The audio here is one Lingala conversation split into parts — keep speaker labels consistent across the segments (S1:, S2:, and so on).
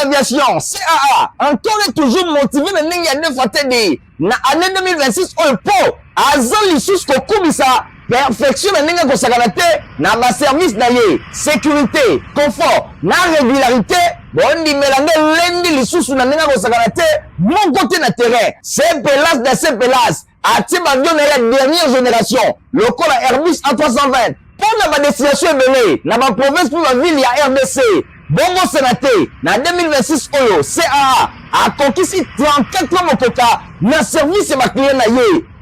S1: l'aviation, CAA, encore et toujours motivé de Ninga de Fatedi. Na année 2026, on peut, Azan Lissous Kokumisa, perfection de Ninga Kosakanate, na ma service d'ailleurs, sécurité, confort, na régularité, bon, dit Mélangé, lundi Lissous na Ninga Kosakanate, mon côté na terrain, c'est Pélas de ces Pélas, à Tibabion de la dernière génération, le col Airbus A320, pour la destination est dans ma province pour la ville, il y a RDC. Bongo Sénaté, en 2026, Oyo, CAA, a conquis 34 ans au Coca, dans le service de ma cliente.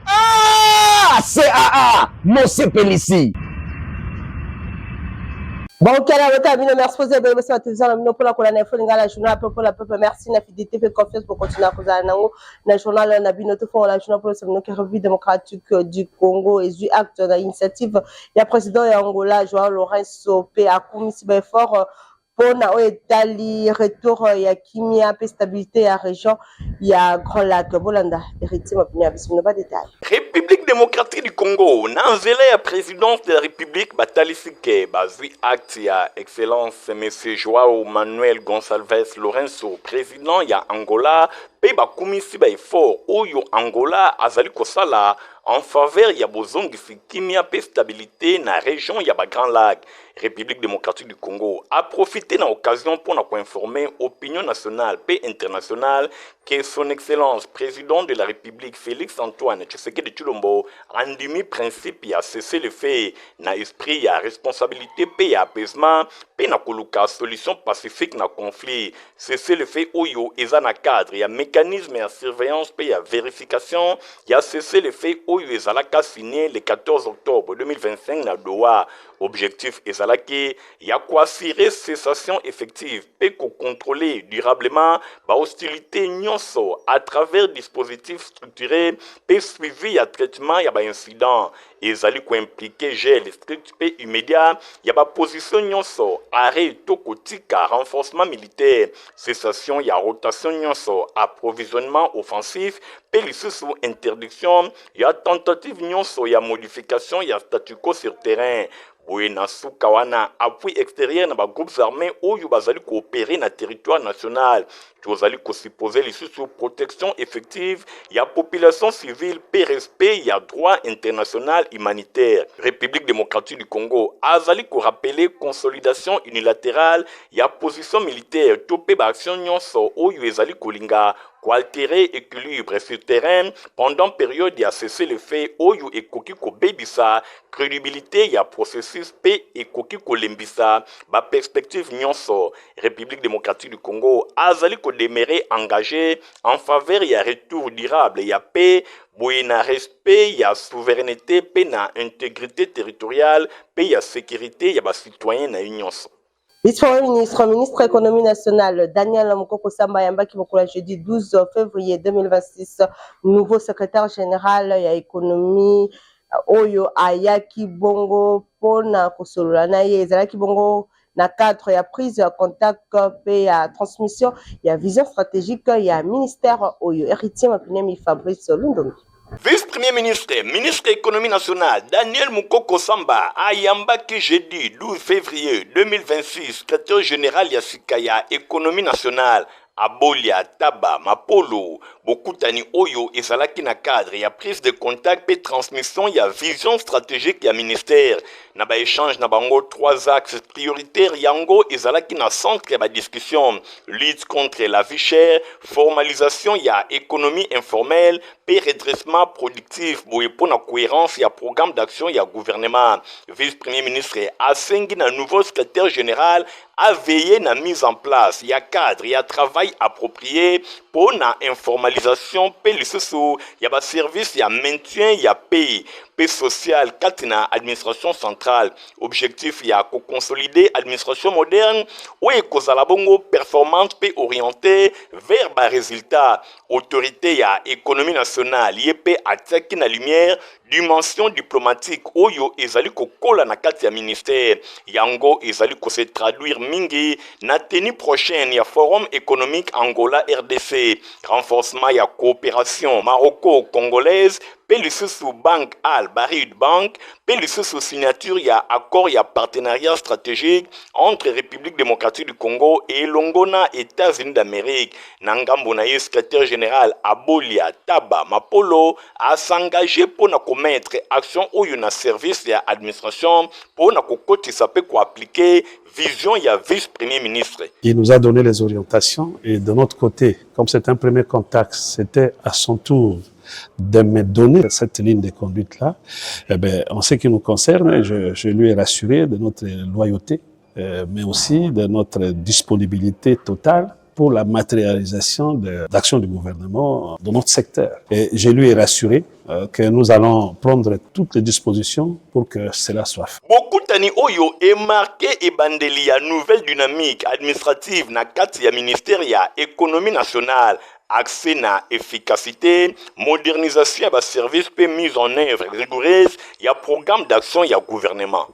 S1: Ah, CAA, mon CPLC.
S2: Bon, quel est votre avis? Merci pour la télévision. Pour la colonne, pour la journal, pour la peuple. Merci, la fidélité, pour la confiance pour continuer à causer le journal. On a vu notre fond, la journal pour le République démocratique du Congo et du acte de l'initiative. Il y a président Angola, Joao Lourenço, P. a commis fort. Pour na Etali, retour, il y a Kimia, stabilité à région, il y a Grand Lac, Bolanda, héritier, ma opinion, mais pas de détails.
S3: République démocratique du Congo, Nanzele, la présidence de la République, Batalisike, Bazui Acte, il y a Excellence, M. Joao Manuel Gonçalves Lourenço, président, il y a Angola, Peba Kumisi Baifort, Oyo Angola, Azali Kosala, en faveur, il y a Bozongi Kimia, stabilité, dans la région, il y a Grand Lac. République démocratique du Congo a profité de l'occasion pour nous informer l'opinion nationale et internationale que son excellence président de la République Félix Antoine Tshisekedi Tshilombo a endimi principe à cesser le fait na esprit à responsabilité et apaisement et na koluka solution pacifique na conflit cesser le fait oyo eza na cadre ya mécanisme ya surveillance et ya vérification ya cesser le fait oyo ezalaka signé le 14 octobre 2025 na Doha. Objectif ezalaki ya assurer cessation effective et contrôler durablement ba hostilité nyonso à travers dispositifs structurés et suivi ya traitement ya ba incident ezali ko impliquer gel strict et immédiat ya ba position nyonso arrêt tokotika renforcement militaire cessation ya rotation nyonso approvisionnement offensif pe lisusu interdiction ya tentative nyonso ya modification ya statu quo sur terrain. Boye na suka wana appui extérieur na ba groupes armés oyo bazali coopérer na territoire national tozali ko supposer lisusu protection effective ya population civile pe respect ya droit international humanitaire. République démocratique du Congo azali ko rappeler consolidation unilatérale ya position militaire to pe ba action nyonso oyo ezali kolinga ko altérer équilibre sur terrain pendant période ya cesser le fait oyo ekoki ko bebisa crédibilité ya processus pe ekoki ko lembisa ba perspective nyonso. République démocratique du Congo azali ko demeurer engagé en faveur ya retour durable ya paix boye na respect ya souveraineté pe na intégrité territoriale pe ya sécurité ya ba citoyen na union.
S2: Vice-ministre, ministre économie nationale, Daniel Mukoko Samba Yamba qui le jeudi 12 février 2026, nouveau secrétaire général ya économie, Oyo Ayaki Bongo, Pona Kosolana, Ezalaki Bongo, na cadre ya prise ya contact pe ya transmission, ya vision stratégique, ya ministère Oyo, héritier Mapinemi Fabrice Lundomi.
S3: Vice-premier ministre, ministre économie nationale, Daniel Mukoko Samba, Ayamba qui jeudi 12 février 2026, secrétaire général Yasikaya, économie nationale, Abolia, Taba, Mapolo, Bokutani Oyo, ezalaki na cadre, ya prise de contact et transmission, ya vision stratégique, ya ministère, na ba échange, na bango 3 axes prioritaires, yango, ezalaki na centre, ya ba discussion, lutte contre la vie chère, formalisation, ya économie informelle, pe redressement productif, boye pour na cohérence, ya programme d'action, ya gouvernement. Vice-premier ministre, asengi na nouveau secrétaire général, a veillé na mise en place, ya cadre, ya travail approprié pour na informalisation, pe lisusu, ya ba service, ya maintien, ya pays, paix sociale, katina administration centrale. Objectif, ya ko consolider administration moderne, ou ekozala bongo performante pe orientée vers ba résultat. Autorité ya économie nationale, yepé attaque na lumière, dimension diplomatique, oyo ezali kokola na kati ya ministère. Yango ezali ko se traduire mingi na tenue prochaine ya forum économique Angola RDC. Renforcement ya coopération Maroko-Congolaise, pe lisusu Bank Al Barid Bank, pe lisusu signature il y a accord, il y a partenariat stratégique entre République démocratique du Congo et Longona États-Unis d'Amérique. Nangambo na secrétaire général Abolia Taba Mapolo a s'engagé pour na commettre action ou une service ya administration pour na kokoti sape ko appliquer vision ya vice-premier ministre.
S4: Il nous a donné les orientations et de notre côté, comme c'est un premier contact, c'était à son tour de me donner cette ligne de conduite-là. Eh bien, en ce qui nous concerne, je lui ai rassuré de notre loyauté, mais aussi de notre disponibilité totale pour la matérialisation d'actions du gouvernement dans notre secteur. Et je lui ai rassuré que nous allons prendre toutes les dispositions pour que cela soit fait.
S3: Beaucoup tani oyo est marqué et bandeli ya nouvelle dynamique administrative na kati ya ministère ya économie nationale. Accès na efficacité, modernisation ya service pe mise en œuvre rigoureuse ya programme d'action ya gouvernement.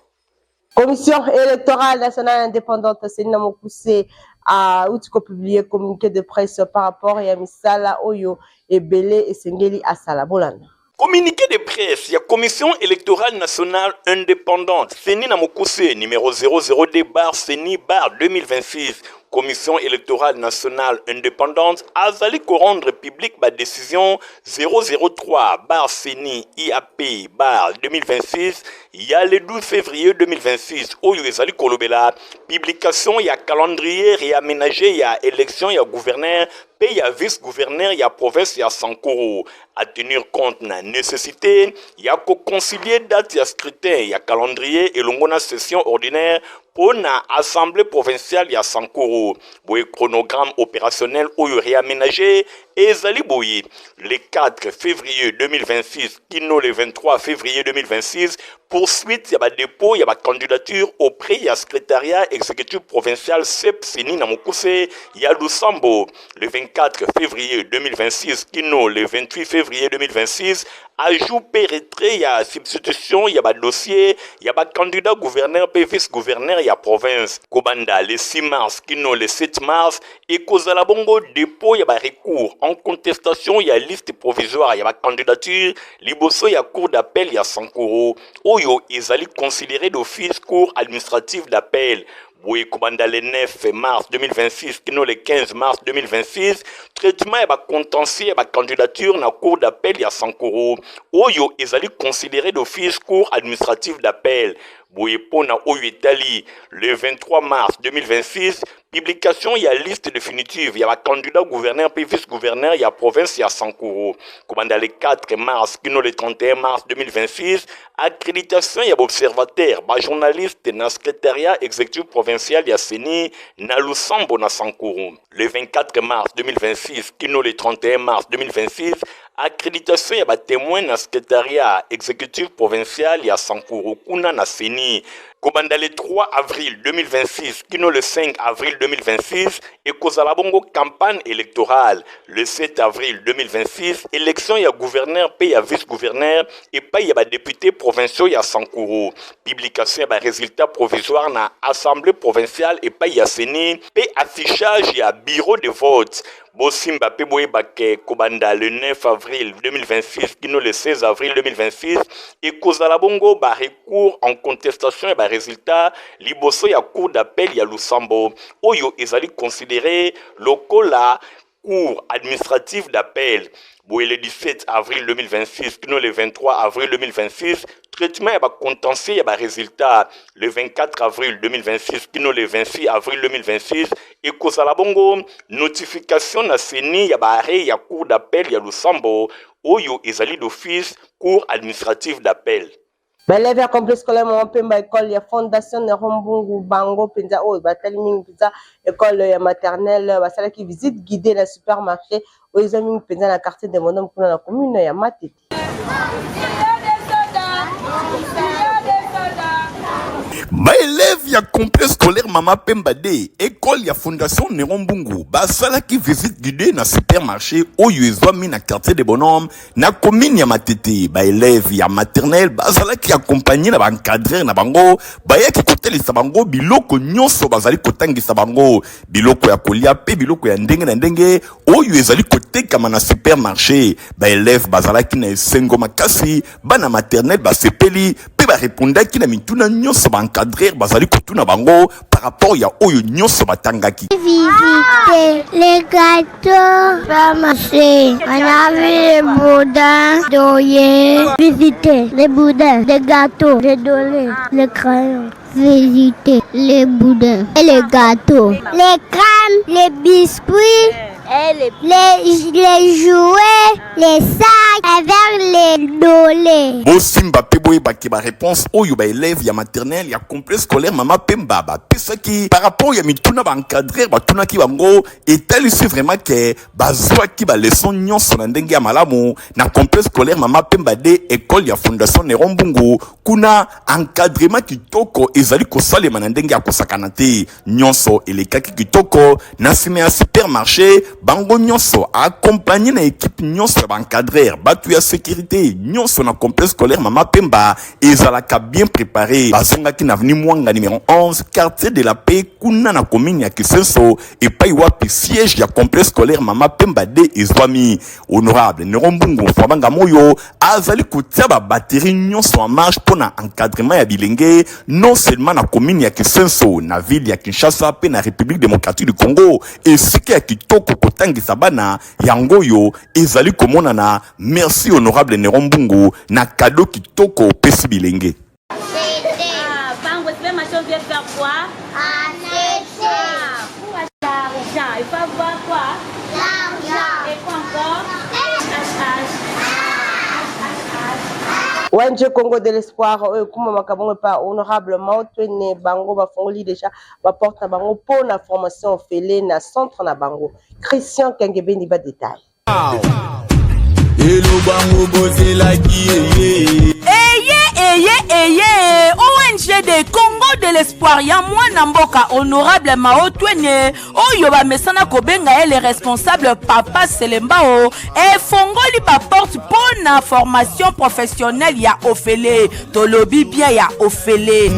S2: Commission électorale nationale indépendante, c'est Namokoussé a publié communiqué de presse par rapport à Misala Oyo et Belé et Sengeli à Salabolana.
S3: Communiqué de presse, il y a Commission électorale nationale indépendante, Seni Namokoussé, numéro 002/Seni/2026. Commission électorale nationale indépendante a zali ko rendre public la décision 003/Seni/IAP/2026 il y a le 12 février 2026 où il zali kolobela publication il y a calendrier réaménagé il y a élection il y a gouverneur pe il y a vice-gouverneur il y a province il y a Sankoro à tenir compte na nécessité il y a ko concilier date il y a scrutin il y a calendrier et longona session ordinaire pour la assemblée provinciale ya Sankoro, boye chronogramme opérationnel ou réaménagé et zali boye le 4 février 2026 kino le 23 février 2026 poursuite ya ba dépôt ya ba candidature auprès ya secrétariat exécutif provincial CEP Seni Namokoussé ya Lusambo le 24 février 2026 kino le 28 février 2026 ajout pérétré il y a substitution il y a ba dossier il y a ba candidat gouverneur et vice-gouverneur il y a province Kobanda le 6 mars kino le 7 mars et kozala bongo dépôt il y a ba recours en contestation il y a liste provisoire il y a ba candidature liboso il y a cour d'appel il y a Sankoro oyo ezali considéré d'office cour administratif d'appel. Oui, Kobanda le 9 mars 2026, kino le 15 mars 2026, traitement et contentieux et candidature na cour d'appel il y a Sankoro. Oyo ezali considéré d'office cour administratif d'appel. Oui, pona oyo Italie le 23 mars 2026, publication il y a liste définitive, il y a candidat gouverneur puis vice-gouverneur, il y a province il y a Sankoro. Kobanda le 4 mars, kino le 31 mars 2026, accréditation il y a observateur, journaliste na secrétariat exécutif provincial il y a Seni na Lusambo na Sankoro. Le 24 mars 2026, kino le 31 mars 2026, accréditation il y a témoin na secrétariat exécutif provincial il y a Sankoro kuna na Seni. Kobanda le 3 avril 2026, kino le 5 avril 2026, et kozala bongo campagne électorale. Le 7 avril 2026, élection il y a gouverneur, puis il y a vice-gouverneur, et pas il y a député provinciaux il y a Sankoro. Publication il y a résultat provisoire na assemblée provinciale, et pas il y a Seni, puis affichage il y a bureau de vote. Bosimba pe boye bake Kobanda le 9 avril 2026, kino le 16 avril 2026, et kozala bongo ba recours en contestation et ba résultat liboso ya cour d'appel ya Lusambo oyo ezali considéré lokola cour administrative d'appel. Boye le 17 avril 2026, kino le 23 avril 2026, traitement et contentieux et résultat le 24 avril 2026, kino le 26 avril 2026, et kozala bongo notification na Seni ya arrêt ya cour d'appel ya Lusambo oyo ezali d'office cour administrative d'appel.
S2: Belève complexe scolaire mon pemba école ya fondation de Rombungu Bango penza o bataliming penza école maternelle basala qui visite guidée la supermarché o examine penza na quartier de Mondom kuna na commune ya Matete.
S3: Ba élève ya complexe scolaire Mama Pemba D, école ya fondation Néron Bungu, basala qui visite guidée na supermarché oyo ezwami na quartier de Bonhomme, na commune ya Matete. Ba élève ya maternelle basala qui accompagné na ba encadreur na bango, ba ya ki kotelisa bango biloko nyonso bazali kotangisa bango, biloko ya kolia pe biloko ya ndenge na ndenge oyo ezali kotekama na supermarché. Ba élève basala ki na esengo makasi, bana maternelle basepeli pe ba répondaki na mituna nyonso ba encadreur bazali kotuna bango par rapport ya oyo nyonso batangaki.
S5: Visiter les gâteaux, ramasser, on a vu les boudins, doyer, visiter les boudins, les gâteaux, les dolés, les crayons. Visiter les boudins et les gâteaux, les crèmes, les biscuits, les jouets, les sacs avec les dolés.
S3: Bosimba peboye baki ba réponse oyo ba élève ya maternelle ya complexe scolaire Mama Pemba ba pesaki par rapport ya mituna ba encadrer ba tuna ki bango etalisi vraiment que bazwa ki ba leçon nyonso na ndenge ya malamu na complexe scolaire Mama Pemba D école ya fondation Néron Bungu kuna encadrement kitoko ezali kosalema na ndenge ya kosakana te nyonso elekaki kitoko na sime ya supermarché bango nyonso accompagné na équipe nyonso ba encadrer batu ya sécurité nyonso na complexe scolaire Mama Pemba ezalaka bien préparé bazongaki na avenue Mwanga numéro 11 quartier de la paix kuna na commune ya Kisenso et pai wapi siège ya complexe scolaire Mama Pemba D ezwami honorable Néron Bungu Fabanga Moyo azali kotia ba batterie nyonso en marche pona encadrement ya bilenge non seulement na commune ya Kisenso na ville ya Kinshasa pe na République démocratique du Congo et sike ya kitoko kotangisa bana yangoyo ezali komonana. Merci honorable Néron Bungu na cadeau kitoko pesi bilenge.
S6: Bango, tu veux ma chose vient faire quoi? Pour acheter l'argent, il faut avoir quoi? L'argent. Et quoi encore?
S2: ONG Congo de l'espoir kuma makabongo pa honorablement tene bango bafongoli déjà ba porte na bango pour la formation félé na centre na bango. Christian Kengebeni ba détail.
S7: ONG de Congo de l'espoir ya mwana mboka honorable Mao Twene oyo ba mesana kobenga les responsables papa Selembao et fongoli ba porte pour na formation professionnelle ya ofele tolobi bien ya ofele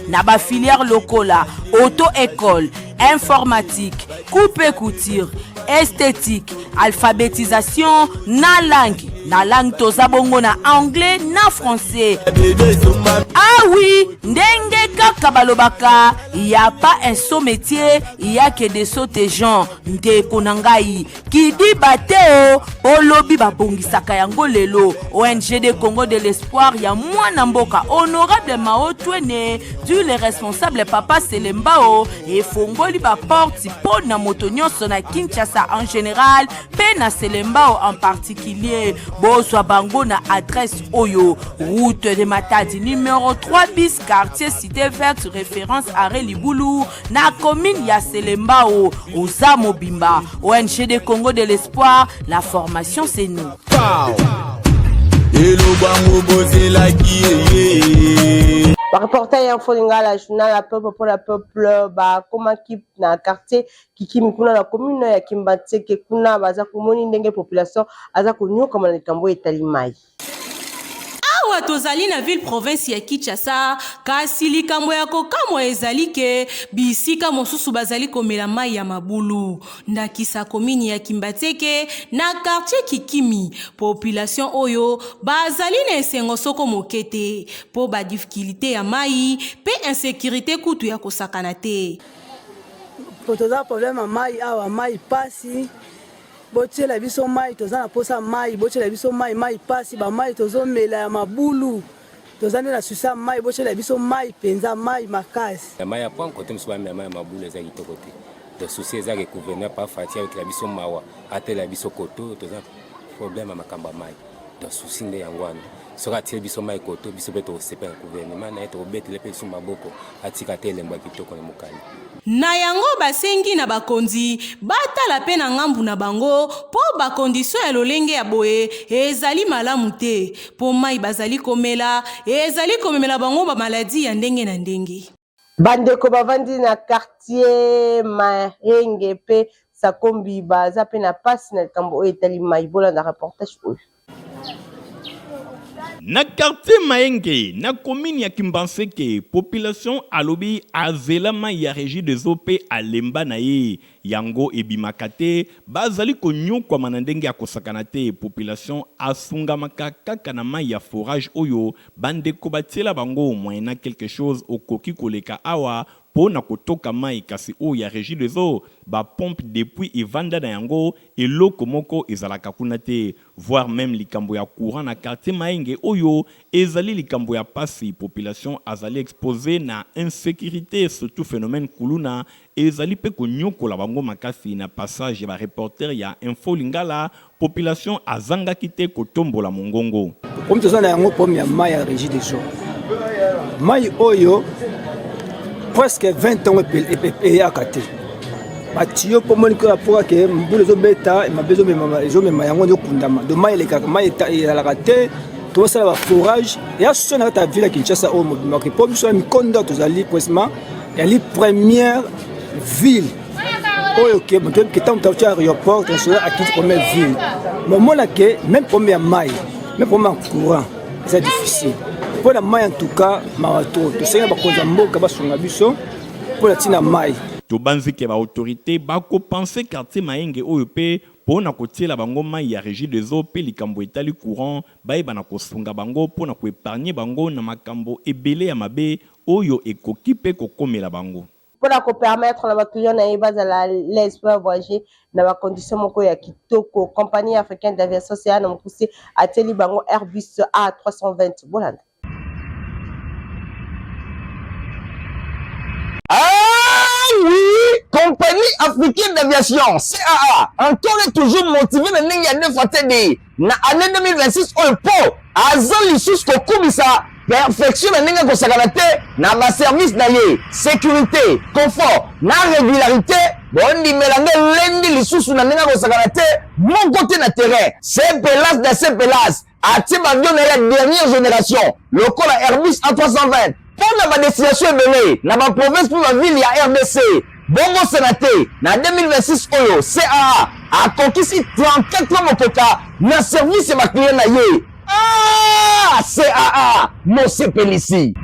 S7: na ba filière lokola auto école informatique coupe couture esthétique alphabétisation na langue toza bongo na anglais na français. Ah oui, ndenge kaka balobaka, il y a pas un saut métier, il y a que des sauts gens. Ndeko nangai qui dit bateo olobi babongisaka yango lelo. ONG de Congo de l'espoir ya mwana mboka honorable Mao Twene du les responsables papa Selembao et fongoli ba porte pona moto nyonso na Kinshasa en général pe na Selembao en particulier. Bozwa bango na adresse oyo route de Matadi numéro 3 bis quartier cité verte référence arrêt Liboulou na commune ya Selembao Oza Mobimba. ONG de Congo de l'espoir, la formation c'est nous.
S2: Par reportage info lingala journal la peuple pour la peuple ba koma kip na quartier kikimi kuna na commune ya Kimbateke kuna baza komoni ndenge population aza konyoka na likambo etalimai.
S8: Awa tozali na ville province ya Kinshasa kasi likambo ya kokamwa ezali ke bisika mosusu bazali komela mai ya mabulu ndakisa komini ya Kimbateke na quartier Kikimi population oyo bazali na esengo soko mokete po ba difficulté ya mai pe insécurité kutu ya kosakana te.
S9: Toza problème mai awa mai pasi botie la biso mai toza na posa mai botie la biso mai pasi ba mai tozo mela ya mabulu toza na susa mai botie la biso mai penza mai makasi
S10: la mai ya point côté mso ba mai mabulu ezali to côté de souci ezali gouverner par fatia avec la biso mawa ate la biso koto toza problème makamba mai de souci nde yangwana soki atiri biso mai koto biso mpe tokosepela gouvernement na ye tokobetele mpe biso maboko atika te elembo ya kitoko na mokili.
S8: Na yango basengi na bakonzi batala mpe na ngambu na bango mpo bakondisio ya lolenge ya boye ezali malamu te mpo mai bazali komela ezali komemela bango bamaladi ya ndenge na ndenge.
S2: Bandeko bavandi na quartier Mahenge pe Sakombi baza pe na pasi na likambo oyo etali mai bolanda reportage oyo.
S3: Na quartier Mahenge, na commune ya Kimbanseke, population alobi azelama ya régie des OP à lemba na ye yango ebimakate bazali konyokwa manandenge ya kosakanate population asungamaka kaka na mai ya forage oyo bandeko batiela bango moyena quelque chose okoki koleka awa pona kotoka mai kasi o ya régie des eaux ba pompe depuis evanda na yango eloko moko ezalaka kuna te voire même likambo ya courant na quartier Mahenge oyo ezali likambo ya pasi population azali exposé na insécurité surtout phénomène kuluna ezali pe konyokola bango makasi na passage ba reporter ya Info Lingala population azanga kite kotombola mongongo
S11: comme tozana yango pomme ya mai ya régie des eaux mai oyo presque 20 ans et à côté. Batio pour mon cœur pour que mbule zo beta ma bezo me yango de kundama de mai les mai et la raté tout ça va forage et à ce ta ville à Kinshasa au mo que pour so mi konda to zali prestement et la première ville oyo que maintenant que tant tu aéroport tu seras à qui première ville moment là que même première mai même première courant c'est difficile. Pour la maille en tout cas, marato, to senga bakonza mboka basunga biso pour la tina mai.
S3: To banzi ke ba autorité ba ko penser quartier Mahenge oyo pe pona kotiela bango mai ya régie des eaux pe likambo etali courant ba bana kosunga bango pona ko épargner bango na makambo ebele ya mabe oyo ekoki pe kokomela bango.
S2: Pour la permettre na bakliyo na yeba za la l'espoir voyager na ba condition moko ya kitoko compagnie africaine d'aviation CA na mkusi ateli bango Airbus A320 bolanda.
S1: Oui, compagnie africaine d'aviation, CAA, encore et toujours motivé de n'engager fatigué. Na année 2026, on peut, azali sous kokubisa, perfection de n'engager kosakanate, na ba service d'ailleurs, sécurité, confort, na régularité, bon di mélanger lundi les sous na n'engager kosakanate, mon côté na terrain, c'est pelas de ces pelas, ati ba donner la dernière génération, le col Airbus A320. Pour la destination ebele na ba province pour la ville ya RDC bongo sénaté na 2026 oyo CAA a conquis 34 mokoka na service ba client na ye CAA mo sepelisi.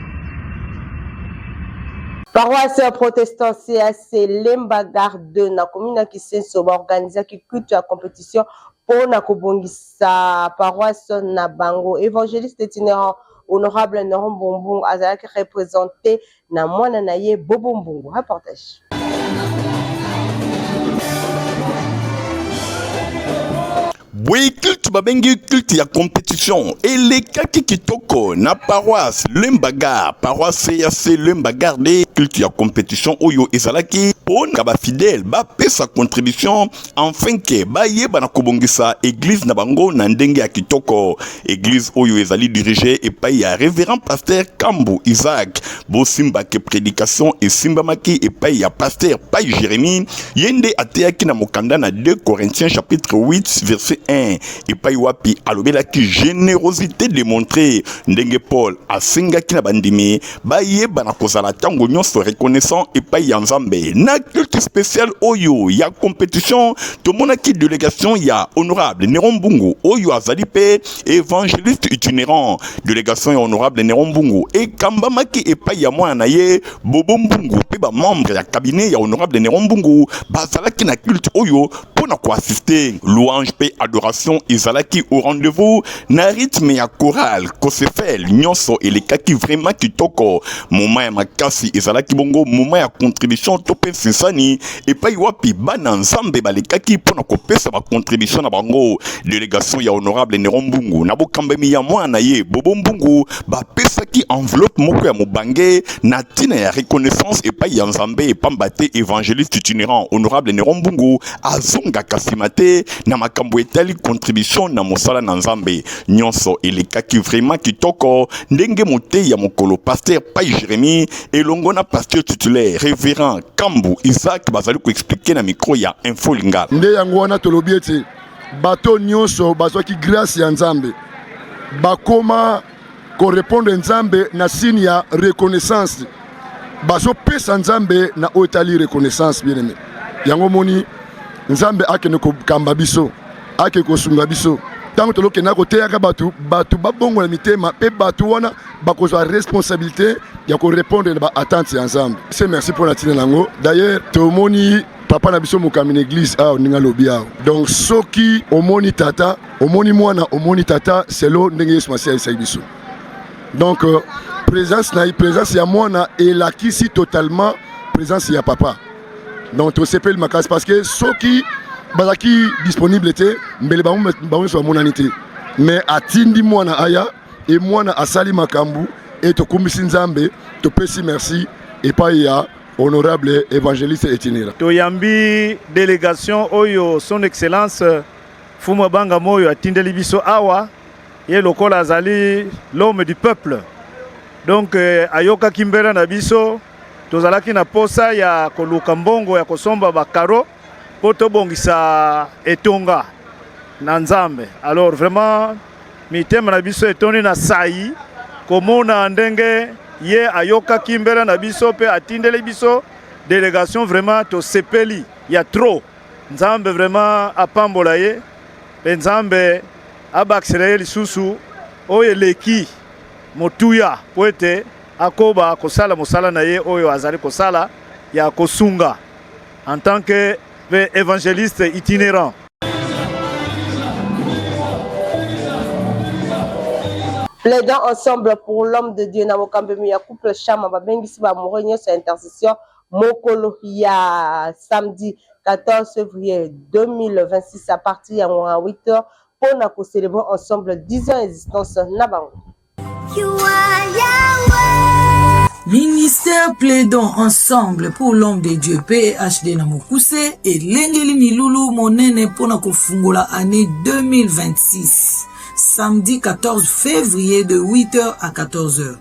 S2: Paroisse protestant CAC Lemba Garde na commune Kisenso ba organiser ki culte ya compétition pour na kobongisa paroisse na bango évangéliste itinérant honorable Noron Bombong azalaki représenté na mwana na ye Bobo Mbungu. Reportage.
S3: Oui, culte babengi culte ya compétition et les kaki kitoko na paroisse Lembagar paroisse CAC Lembagar de culte ya compétition oyo ezalaki pon ka ba fidèle ba pe sa contribution enfin que ba yeba na kobongisa église na bango na ndenge ya kitoko église oyo ezali dirigé et pa ya révérend pasteur Kambu Isaac bo simba ke prédication et simba maki et pa ya pasteur pa Jérémie yende ateaki na mokanda na 2 Corinthiens chapitre 8 verset 1 et pa wapi alobela ki générosité démontrée ndenge Paul asenga ki na bandimi ba yeba na kozala tango nyonso reconnaissant et pa ya nzambe na culte spécial oyo ya compétition to monaki délégation ya honorable Néron Mbungu oyo azali pe évangéliste itinérant délégation ya honorable Néron Mbungu et kambamaki et pa ya mwana ye Bobo Mbungu pe ba membre ya cabinet ya honorable Néron Mbungu bazalaki na culte oyo pona ko assister louange pe adoration ezalaki au rendez-vous na rythme ya chorale kosefel nyonso elekaki vraiment kitoko moment ya makasi ezalaki bongo moment ya contribution tope sesani et pa wapi bana nzambe balekaki pona kopesa ba contribution na bango délégation ya honorable Néron Mbungu na bokambemi ya mwana ye Bobo Mbungu ba pesaki enveloppe moko ya mobange na tina ya reconnaissance et pa ya nzambe pambate évangéliste itinérant honorable Néron Mbungu azonga alingaka nsima te na makambo etali contribution na mosala na nzambe nyonso elekaki vraiment kitoko ndenge moteyi ya mokolo pasteur Pai Jérémie elongo na pasteur titulaire révérend Kambu Isaac bazali koexplike na micro ya Info Lingala
S12: nde yango wana tolobi ete bato nyonso bazwaki grâce ya nzambe bakoma korépondre nzambe na signe ya reconnaissance bazopesa nzambe na oyo etali reconnaissance bien aimé yango moni nzambe akende kokamba biso ake kosunga biso ntango tolokenda koteyaka bato babongola mitema mpe bato wana bakozwa responsabilité ya korépondre na baattente ya nzambe se merci mpo na ntina nango d'ailleurs tomoni papa na biso mokambi na église awa ndenge alobi awa donc soki omoni tata omoni mwana omoni tata selo ndenge yesu masiya alisaki biso donc présence ya mwana elakisi totalement présence ya papa donc tosepeli makasi parce que soki bazaki disponible te mbele bango so bamonani te mais atindi mwana aya e mwana asali makambu e tokumbisi nzambe topesi merci epai ya honorable évangéliste Etinira
S13: toyambi délégation oyo son excellence Fuma Banga Moyo atindeli biso awa ye lokola azali l'homme du peuple donc ayoka kimbera na biso tozalaki na posa ya koluka mbongo ya kosomba bakaro po tobongisa etonga na nzambe alors vraiment mitema na biso etoni na sai komona ndenge ye ayoka kimbera na biso pe atindeli biso délégation vraiment to sepeli ya trop nzambe vraiment apambola ye pe nzambe abakisela ye lisusu oyo eleki motuya po ete akoba kosala mosala na ye oyo azali kosala ya kosunga en tant que évangéliste itinérant.
S2: Plaidant ensemble pour l'homme de Dieu, Namokambemi ya couple Chama, Babengisi Bamouré, sur intercession, Mokolo ya samedi 14 février 2026 à partir de 8h pour célébrer ensemble 10 ans d'existence Nabango.
S7: Ministère plaidant ensemble pour l'homme de Dieu PHD Namokuse et Lengeli Milulu Monene pour na kofungola année 2026 samedi 14 février de 8h à 14h.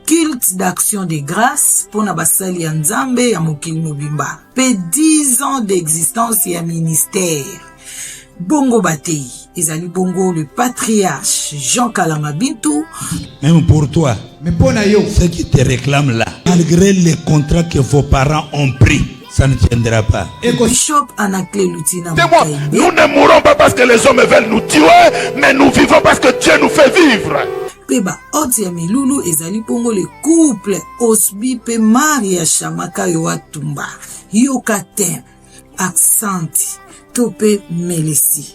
S7: Culte d'action de grâce pour na basali ya Nzambe ya mokili mobimba. Pe 10 ans d'existence ya ministère. Bongo Batei, Ezali Bongo, le patriarche Jean Kalama Bintou.
S14: Même pour toi, mais pour Nayo, ceux qui te réclament là, malgré les contrats que vos parents ont pris, ça ne tiendra pas.
S7: Bishop Anakle Lutina.
S15: Nous ne mourrons pas parce que les hommes veulent nous tuer, mais nous vivons parce que Dieu nous fait vivre.
S7: Peba Otiami Lulu Ezali Bongo, le couple Osbi Pe Maria Shamaka Yoatumba. Yokatem, Aksanti. Tope Melesi.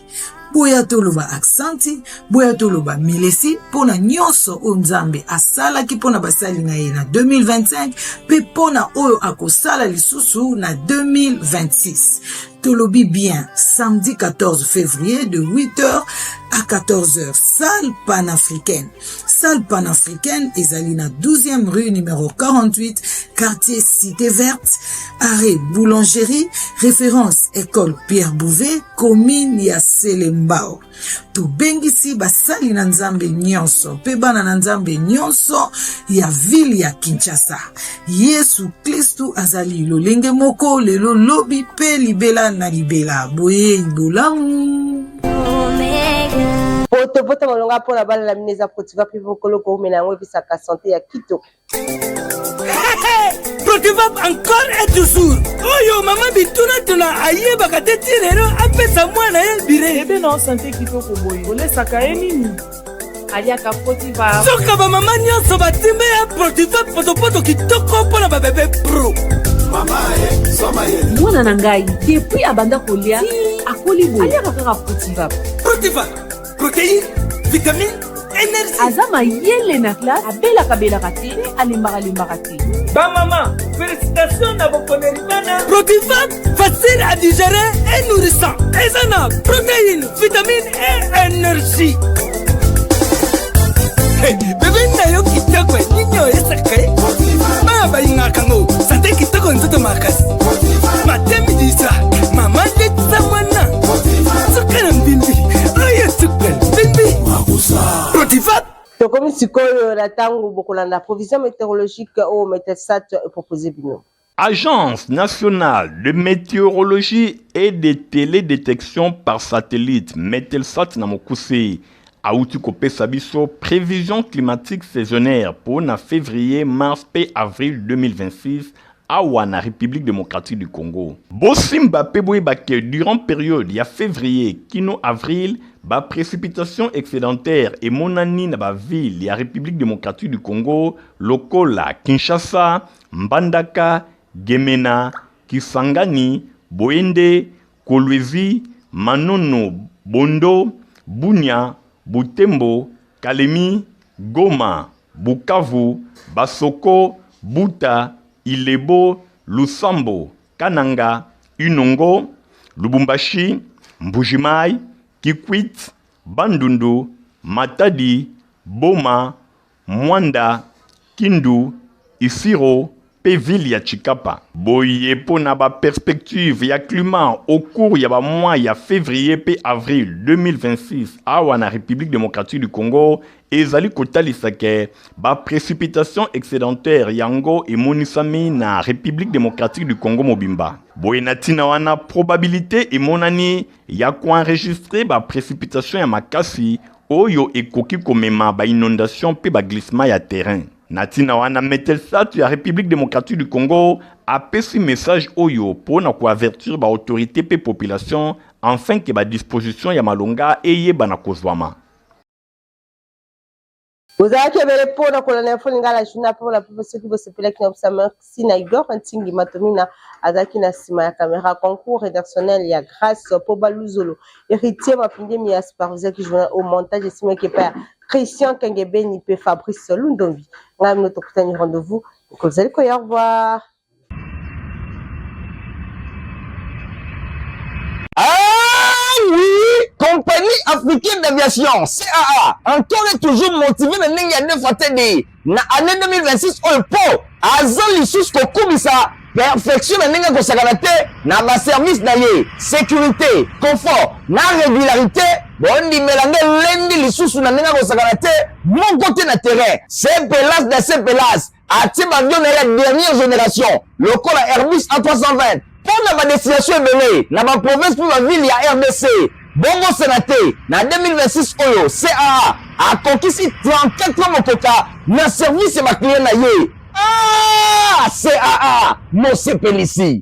S7: Boya toloba aksanti, boya toloba Melesi, pona nyonso o Nzambe asala ki pona basali na ye na 2025, pe pona oyo akosala lisusu na 2026. Tolobi bien, samedi 14 février de 8h à 14h, salle panafricaine. Salle panafricaine, ezali na 12e rue numéro 48, quartier Cité Verte, arrêt Boulangerie, référence école Pierre Bouvet, commune ya Selembao. To bengisi basali na Nzambe nyonso, pe bana na Nzambe nyonso ya ville ya Kinshasa. Yesu Kristu azali lolenge moko, lelo lobi pe libela na libela. Boye ibolamu.
S2: Poto malonga pour la balle la mineza protiva puis vos colocos menango puis sa santé ya Kito.
S16: Protiva encore et toujours. Oyo mama bituna tuna aye bakate tirero apesa mwana ye bire.
S17: Ebe na santé Kito ko boy. Ole sakaye nini? Alia ka Protiva.
S16: Soka ba mama nyonso batimbe ya Protiva poto kitoko pona ba bébé pro.
S17: Mama ye, soma ye. Mwana na ngai depuis abanda kolia akoli boy. Alia ka Protiva.
S16: Protiva. Protéines, vitamines, énergie.
S17: Azama yele na classe, abela kabela kati, alimbara kati.
S16: Ba maman, félicitations à vos connaissances. Protivac, facile à digérer et nourrissant. Ezana, protéines, vitamines et énergie. Hey, bébé nayo kitoko, ninyo esakai. Baba ingakango, santé kitoko nzoto makasi. Matemi disa, maman de tsamana.
S2: sikoyo la tango bokolanda provision météorologique au Metelsat proposé bino.
S3: Agence nationale de météorologie et de télédétection par satellite Metelsat Namokuse auti kopesa biso prévision climatique saisonnière pour na février, mars et avril 2026 awa na République démocratique du Congo. Bosimba peboye bake durant période ya février kino avril ba précipitation excédentaire et monani na ba ville ya République démocratique du Congo lokola Kinshasa, Mbandaka, Gemena, Kisangani, Boende, Kolwezi, Manono, Bondo, Bunia, Butembo, Kalemi, Goma, Bukavu, Basoko, Buta, Ilebo, Lusambo, Kananga, Unongo, Lubumbashi, Mbujimai, Kikwit, Bandundu, Matadi, Boma, Mwanda, Kindu, Isiro, Péville ya Chikapa. Boye pona ba perspective ya climat au cours ya ba mois ya février et avril 2026 awa na République démocratique du Congo ezali kotalisa ke ba précipitation excédentaire yango et monisami na République démocratique du Congo mobimba. Boye natina wana probabilité et monani ya ko enregistrer ba précipitation ya makasi oyo ekoki komema ba inondation pe ba glissement ya terrain. Natina wana Metelsat ya République démocratique du Congo a pesi message oyo pour na ko avertir ba autorité pe population afin que ba disposition ya malonga eye bana kozwama.
S2: Ozaki ebele mpona kolanda info lingala juna pour la professeur qui se pela kina obsama sina Igor Ntingi Matomina azaki na sima ya caméra concours rédactionnel ya grâce pour Baluzolo héritier mapinde mi superviseur qui joue au montage sima qui père Christian Kengebeni pe Fabrice Lundombi ngam notre kutani rendez-vous ko zali ko au revoir.
S1: Oui, compagnie africaine d'aviation, CAA, encore et toujours motivé de n'engager fatigué. Na année 2026, on peut, azal l'issue kokumisa, perfection de n'engager kosakanate, na ba service d'ailleurs, sécurité, confort, na régularité, bon di mélange lundi l'issue na n'engager kosakanate, mon côté na terrain, c'est pelas de ces pelas, à type avion de la dernière génération, le col Airbus A320. Pour la destination belé, na ma province pour la ville ya RDC. Bongo Sénaté, na 2026 Oyo, CAA a conquis 34 motoka na service ma client na ye. Ah, CAA, mo se pelisi.